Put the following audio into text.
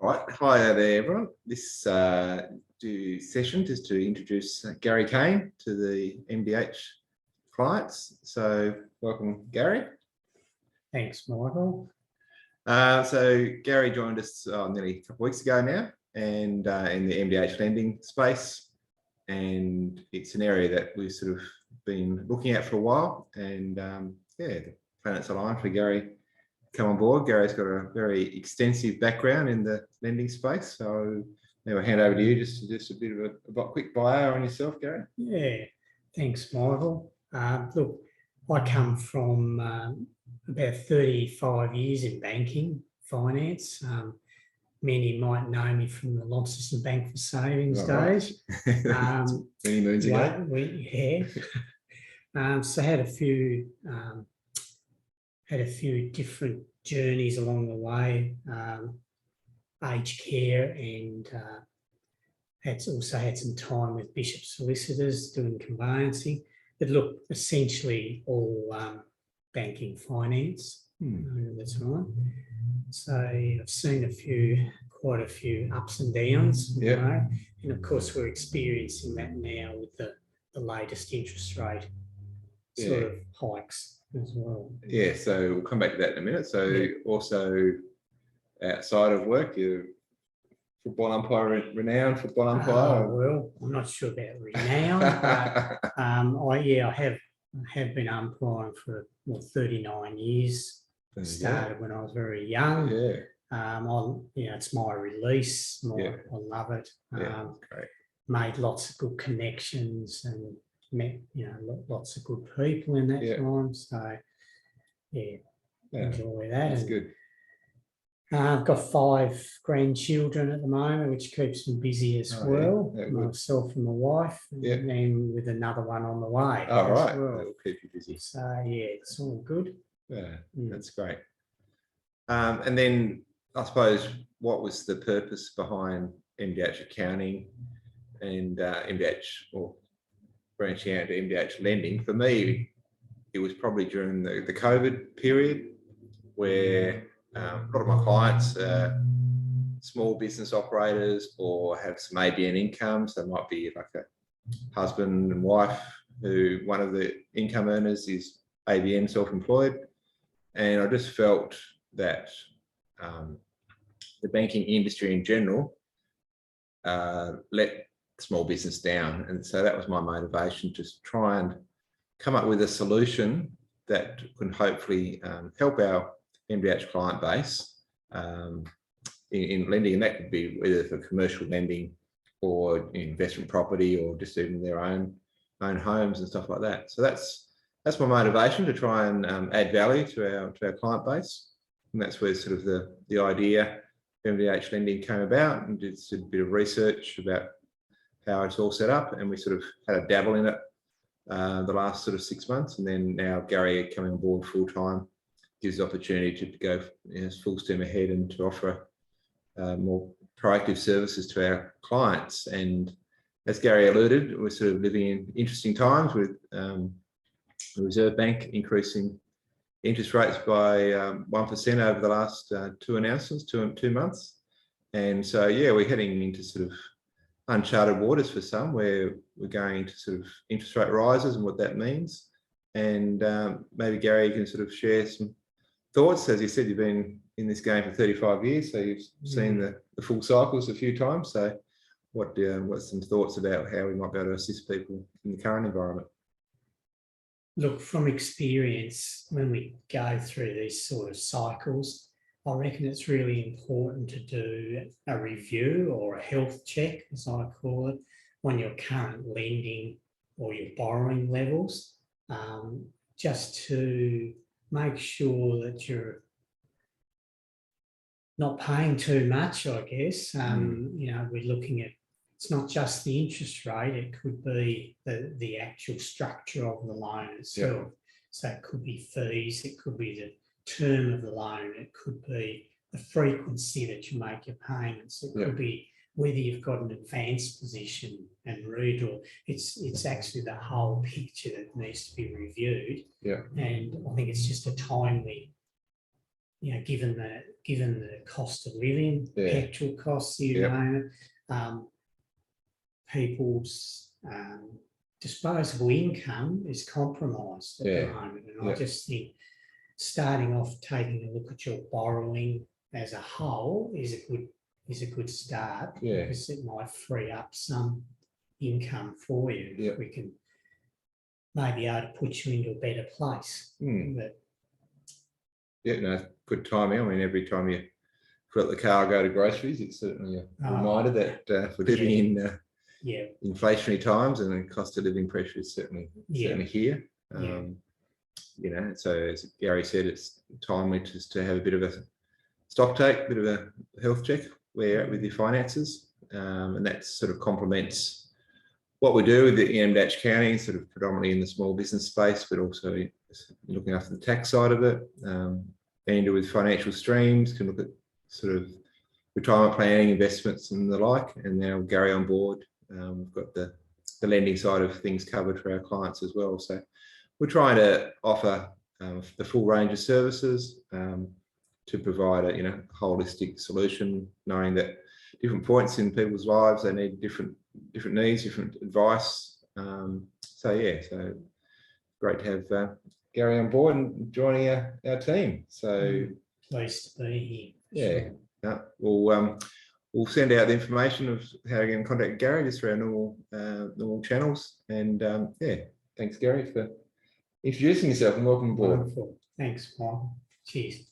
All right, hi there, everyone. This session is to introduce Garry Kaine to the MDH clients. So, welcome, Garry. Thanks, Michael. So, Garry joined us nearly a couple of weeks ago now, and in the MDH lending space, and it's an area that we've sort of been looking at for a while. And yeah, the planets aligned for Garry come on board. Gary's got a very extensive background in the lending space, so now I'll hand over to you just a bit of a quick bio on yourself, Garry. Yeah, thanks, Michael. Look, I come from about 35 years in banking, finance. Many might know me from the Launceston Bank for Savings days. Many moons ago. So had a few different journeys along the way, aged care, and also had some time with Bishop Solicitors doing conveyancing. But look, essentially all banking finance over the time. So I've seen quite a few ups and downs. Yeah. And of course we're experiencing that now with the latest interest rate sort of hikes as well. Yeah, so we'll come back to that in a minute. So also outside of work, you're football umpire, renowned football umpire. Well, I'm not sure about renowned, but I have been umpiring for 39 years. Started when I was very young. Yeah. It's my release. I love it. Great. Made lots of good connections and met lots of good people in that time. So enjoy that. That's good. I've got 5 grandchildren at the moment, which keeps me busy as well. Myself and my wife, and then with another one on the way. Oh, right. Well. That'll keep you busy. So yeah, it's all good. Yeah, that's great. And then I suppose, what was the purpose behind MDH accounting and MDH, or branching out to MDH lending? For me, it was probably during the COVID period, where a lot of my clients are small business operators or have some ABN incomes. They might be like a husband and wife who one of the income earners is ABN self-employed. And I just felt that the banking industry in general let small business down. And so that was my motivation, to try and come up with a solution that can hopefully help our MDH client base in lending, and that could be either for commercial lending or investment property, or just even their own homes and stuff like that. So that's my motivation, to try and add value to our client base, and that's where sort of the idea of MDH lending came about, and did a bit of research about how it's all set up, and we sort of had a dabble in it the last sort of 6 months, and then now Garry coming on board full time gives the opportunity to go full steam ahead and to offer more proactive services to our clients. And as Garry alluded, we're sort of living in interesting times with the Reserve Bank increasing interest rates by 1% over the last 2 announcements, 2 months. And so, yeah, we're heading into sort of uncharted waters for some, where we're going to sort of interest rate rises and what that means. And maybe Garry, you can sort of share some thoughts. As you said, you've been in this game for 35 years, so you've seen the full cycles a few times. So what's some thoughts about how we might be able to assist people in the current environment? Look, from experience, when we go through these sort of cycles, I reckon it's really important to do a review or a health check, as I call it, on your current lending or your borrowing levels, just to make sure that you're not paying too much, I guess. We're looking at, it's not just the interest rate, it could be the actual structure of the loan itself. So it could be fees, it could be the term of the loan, it could be the frequency that you make your payments, it could be whether you've got an advanced position and route, or it's actually the whole picture that needs to be reviewed. And I think it's just a timely you know, given the cost of living, Yeah. petrol costs, you Yep. name it, people's disposable income is compromised at Yeah. the moment. And I Yep. just think starting off taking a look at your borrowing as a whole is a good start, Yeah. because it might free up some income for you. Yep. We can maybe able to put you into a better place. But Yeah, no, good timing. I mean, every time you fill up the car, go to groceries, it's certainly a reminder that we're living in inflationary times, and the cost of living pressure is certainly here. You know, so as Garry said, it's timely just to have a bit of a stock take, a bit of a health check where you're at with your finances, and that sort of complements what we do with the MDH accounting, sort of predominantly in the small business space, but also looking after the tax side of it. Andrew with financial streams can look at sort of retirement planning, investments and the like. And now Garry on board, we've got the lending side of things covered for our clients as well. So we're trying to offer the full range of services to provide a holistic solution, knowing that different points in people's lives, they need different needs, different advice. So great to have Garry on board and joining our team. So pleased to be here. Yeah. We'll send out the information of how to get in contact with Garry just through our normal channels. And thanks Garry for introducing yourself, and welcome aboard. Wonderful. Thanks, Mike. Cheers.